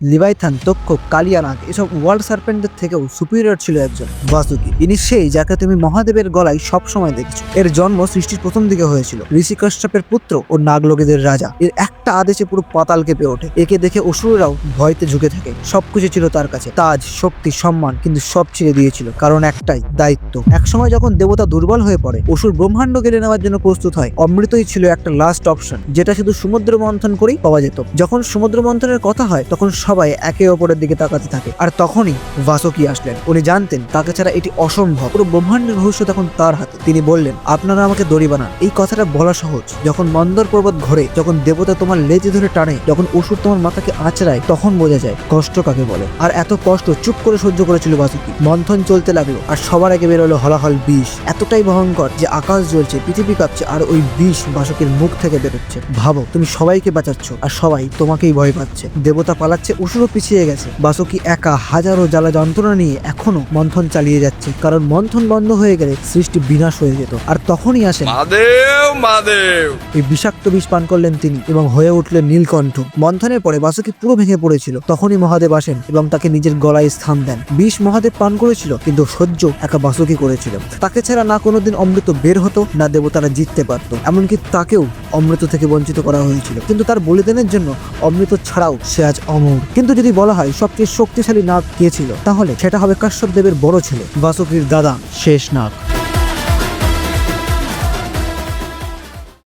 লিভাইথান, তক্ষক, কালিয়ানাগ এসব ওয়ার্ল্ড সার্পেন্টদের থেকেও সুপিরিয়র ছিল একজন, বাসুকি। ইনি সেই যাকে তুমি মহাদেবের গলায় সবসময় দেখেছো। এর জন্ম সৃষ্টির প্রথম দিকে হয়েছিল ঋষি কাশ্যপের পুত্র ও নাগলোকেদের রাজা। এর একটা আদেশে পুরো পাতাল কেঁপে ওঠে। একে দেখে অসুররাও ভয়তে ঝুঁকে থাকে। সবকিছু ছিল তার কাছে, তাজ, শক্তি, সম্মান, কিন্তু সব ছেড়ে দিয়েছিল কারণ একটাই, দায়িত্ব। একসময় যখন দেবতা দুর্বল হয়ে পড়ে, অসুর ব্রহ্মাণ্ড কেড়ে নেওয়ার জন্য প্রস্তুত হয়, অমৃতই ছিল একটা লাস্ট অপশন, যেটা শুধু সমুদ্র মন্থন করেই পাওয়া যেত। যখন সমুদ্র মন্থনের কথা হয়, তখন সবাই একে অপরের দিকে তাকাতে থাকে। আর তখনই বাসুকি আসলেন। উনি জানতেন তাকে ছাড়া এটি অসম্ভব। পুরো ব্রহ্মাণ্ডের রহস্য তখন তার হাতে। তিনি বললেন, আপনারা আমাকে দড়ি বানান। এই কথাটা বলা সহজ, যখন মন্দর পর্বত ঘোরে, যখন দেবতা তোমার লেজে ধরে টানে, যখন অসুর তোমার মাথাকে আঁচড়ায়, তখন বোঝা যায় কষ্ট কাকে বলে। আর এত কষ্ট চুপ করে সহ্য করেছিল বাসুকি। মন্থন চলতে লাগলো, আর সবার আগে বেরোলো হলাহল বিষ। এতটাই ভয়ঙ্কর যে আকাশ জ্বলছে, পৃথিবী কাঁপছে, আর ওই বিষ বাসুকির মুখ থেকে বেরোচ্ছে। ভাবো, তুমি সবাইকে বাঁচাচ্ছ আর সবাই তোমাকেই ভয় পাচ্ছে। দেবতা পালাচ্ছে, অসুরও পিছিয়ে গেছে। বাসুকি একা হাজারো জ্বালা যন্ত্রণা নিয়ে এখনো মন্থন চালিয়ে যাচ্ছে, কারণ মন্থন বন্ধ হয়ে গেলে সৃষ্টি বিনাশ হয়ে যেত। আর তখনই আসেন মহাদেব। এই বিষাক্ত বিষ পান করলেন তিনি এবং হয়ে উঠলেন নীলকণ্ঠ। মন্থনের পরে বাসুকি পুরো ভেঙে পড়েছিল। তখনই মহাদেব আসেন এবং তাকে নিজের গলায় স্থান দেন। বিষ মহাদেব পান করেছিল, কিন্তু সহ্য একা বাসুকি করেছিল। তাকে ছাড়া না কোনোদিন অমৃত বের হতো, না দেবতারা জিততে পারত। এমনকি তাকেও অমৃত থেকে বঞ্চিত করা হয়েছিল, কিন্তু তার বলিদানের জন্য অমৃত ছাড়াও সে আজ অমর। কিন্তু যদি বলা হয় সবচেয়ে শক্তিশালী নাগ কে ছিল, তাহলে সেটা হবে কাশ্যপ দেবের বড় ছেলে, বাসুকির দাদা শেষ নাগ।